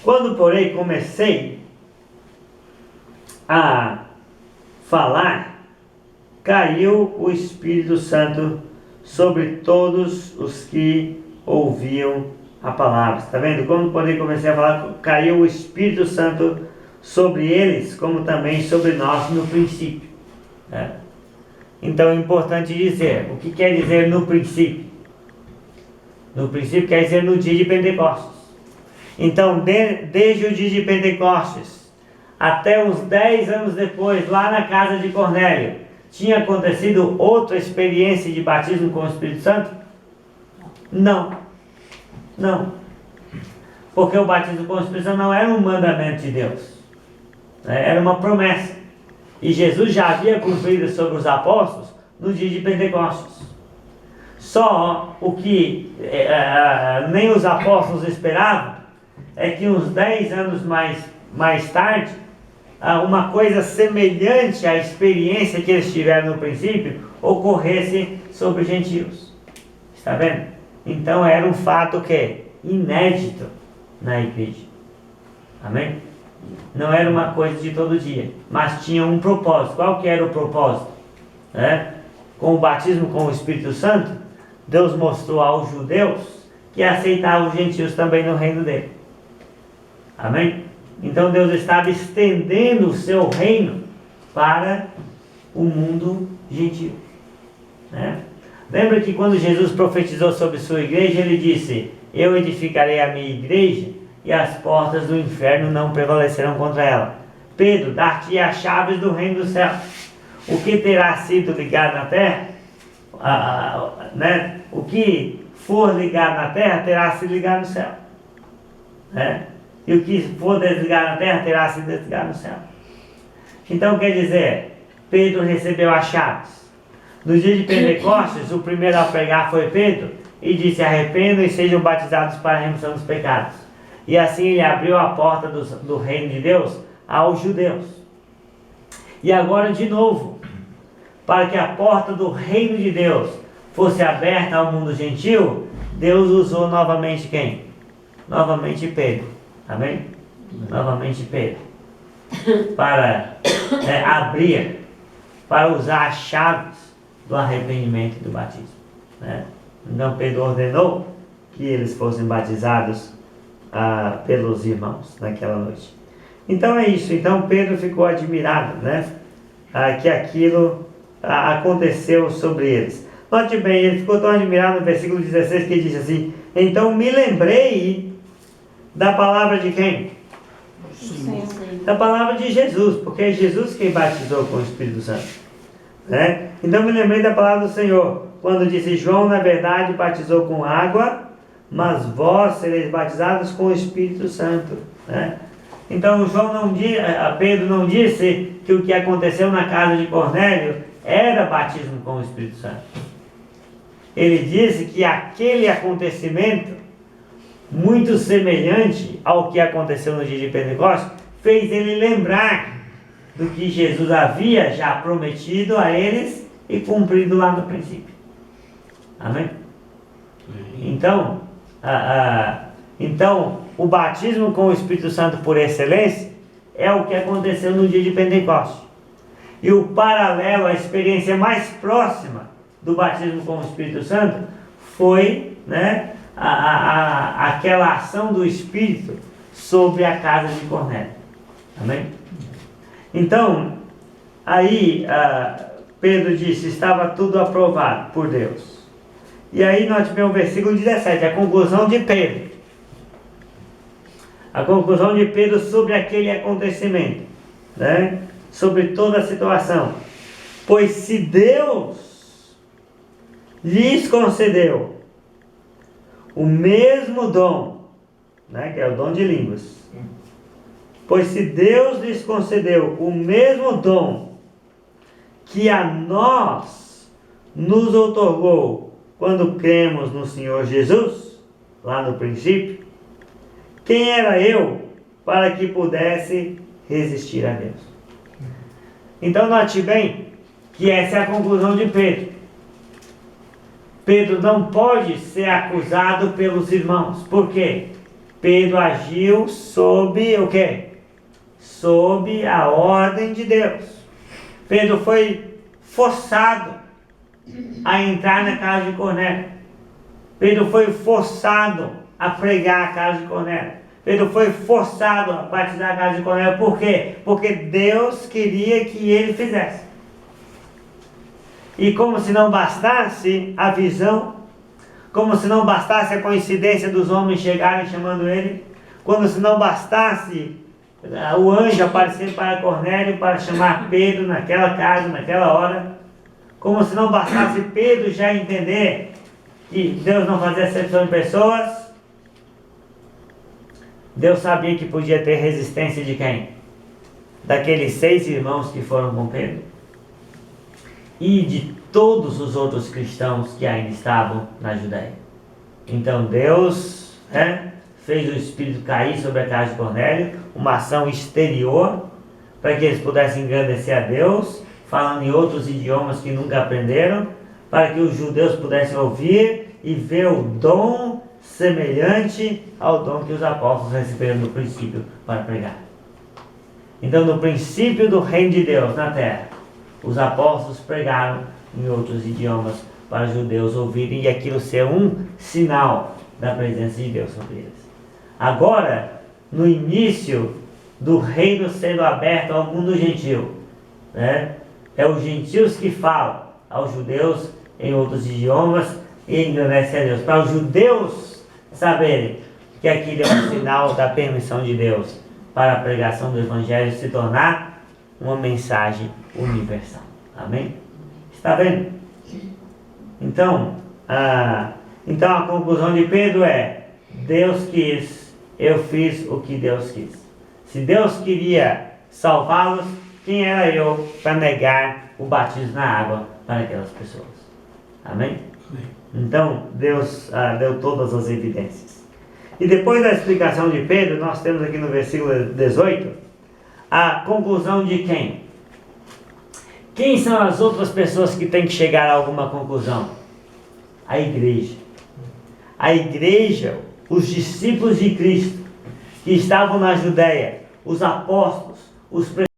Quando, porém, comecei a falar, caiu o Espírito Santo sobre todos os que ouviam a palavra. Está vendo? Quando, porém, comecei a falar, caiu o Espírito Santo sobre eles, como também sobre nós no princípio. Né? Então é importante dizer, o que quer dizer no princípio? No princípio quer dizer no dia de Pentecostes. Então, desde o dia de Pentecostes até uns 10 anos depois, lá na casa de Cornélio, tinha acontecido outra experiência de batismo com o Espírito Santo? Não. Não. Porque o batismo com o Espírito Santo não era um mandamento de Deus. Era uma promessa. E Jesus já havia cumprido sobre os apóstolos no dia de Pentecostes. Só o que nem os apóstolos esperavam é que uns 10 anos mais tarde, uma coisa semelhante à experiência que eles tiveram no princípio ocorresse sobre os gentios. Está vendo? Então era um fato que é inédito na igreja. Amém? Não era uma coisa de todo dia, mas tinha um propósito. Qual que era o propósito? Com o batismo com o Espírito Santo, Deus mostrou aos judeus que aceitavam os gentios também no reino dele. Amém? Então Deus estava estendendo o seu reino para o mundo gentil. Lembra que quando Jesus profetizou sobre sua igreja, ele disse: eu edificarei a minha igreja e as portas do inferno não prevalecerão contra ela. Pedro, dar-te as chaves do reino dos céus. O que terá sido ligado na terra, o que for ligado na terra terá sido ligado no céu. E o que for desligado na terra terá sido desligado no céu. Então quer dizer, Pedro recebeu as chaves. No dia de Pentecostes, o primeiro a pregar foi Pedro, e disse: arrependam e sejam batizados para a remissão dos pecados. E assim ele abriu a porta do reino de Deus aos judeus. E agora de novo, para que a porta do reino de Deus fosse aberta ao mundo gentil, Deus usou novamente quem? Novamente Pedro. Amém? Novamente Pedro. Para abrir, para usar as chaves do arrependimento e do batismo. Então Pedro ordenou que eles fossem batizados pelos irmãos naquela noite. Então é isso. Então Pedro ficou admirado, que aquilo aconteceu sobre eles. Note bem, ele ficou tão admirado no versículo 16 que ele disse assim: então me lembrei da palavra de quem? Sim. Da palavra de Jesus, porque é Jesus quem batizou com o Espírito Santo. Então me lembrei da palavra do Senhor, quando disse: João na verdade batizou com água, mas vós sereis batizados com o Espírito Santo. Então Pedro não disse que o que aconteceu na casa de Cornélio era batismo com o Espírito Santo. Ele disse que aquele acontecimento, muito semelhante ao que aconteceu no dia de Pentecostes, fez ele lembrar do que Jesus havia já prometido a eles e cumprido lá no princípio. Amém? Então, o batismo com o Espírito Santo por excelência é o que aconteceu no dia de Pentecostes. E o paralelo, a experiência mais próxima do batismo com o Espírito Santo foi aquela ação do Espírito sobre a casa de Cornélio. Amém? Então, aí Pedro disse: estava tudo aprovado por Deus. E aí nós tivemos o versículo 17, a conclusão de Pedro. A conclusão de Pedro sobre aquele acontecimento, sobre toda a situação. Pois se Deus lhes concedeu o mesmo dom, que é o dom de línguas. Pois se Deus lhes concedeu o mesmo dom que a nós nos outorgou quando cremos no Senhor Jesus, lá no princípio, quem era eu para que pudesse resistir a Deus? Então note bem que essa é a conclusão de Pedro. Pedro não pode ser acusado pelos irmãos. Por quê? Pedro agiu sob o quê? Sob a ordem de Deus. Pedro foi forçado a entrar na casa de Cornélio. Pedro foi forçado a pregar a casa de Cornélio. Pedro foi forçado a batizar a casa de Cornélio. Por quê? Porque Deus queria que ele fizesse. E como se não bastasse a visão, como se não bastasse a coincidência dos homens chegarem chamando ele, como se não bastasse o anjo aparecer para Cornélio para chamar Pedro naquela casa, naquela hora, como se não bastasse Pedro já entender que Deus não fazia acepção de pessoas, Deus sabia que podia ter resistência de quem? Daqueles 6 irmãos que foram com Pedro e de todos os outros cristãos que ainda estavam na Judéia. Então Deus fez o Espírito cair sobre a casa de Cornélio, uma ação exterior, para que eles pudessem engrandecer a Deus, falando em outros idiomas que nunca aprenderam, para que os judeus pudessem ouvir e ver o dom semelhante ao dom que os apóstolos receberam no princípio para pregar. Então, no princípio do reino de Deus na terra, os apóstolos pregaram em outros idiomas para os judeus ouvirem e aquilo ser um sinal da presença de Deus sobre eles. Agora, no início do reino sendo aberto ao mundo gentil, é os gentios que falam aos judeus em outros idiomas e engrandecem a Deus. Para os judeus saberem que aquilo é um sinal da permissão de Deus para a pregação do Evangelho se tornar uma mensagem universal. Amém? Está vendo? Então a conclusão de Pedro é: Deus quis, eu fiz o que Deus quis. Se Deus queria salvá-los, quem era eu para negar o batismo na água para aquelas pessoas? Amém? Então Deus deu todas as evidências. E depois da explicação de Pedro, nós temos aqui no versículo 18 a conclusão de quem? Quem são as outras pessoas que têm que chegar a alguma conclusão? A igreja. A igreja, os discípulos de Cristo, que estavam na Judéia, os apóstolos, os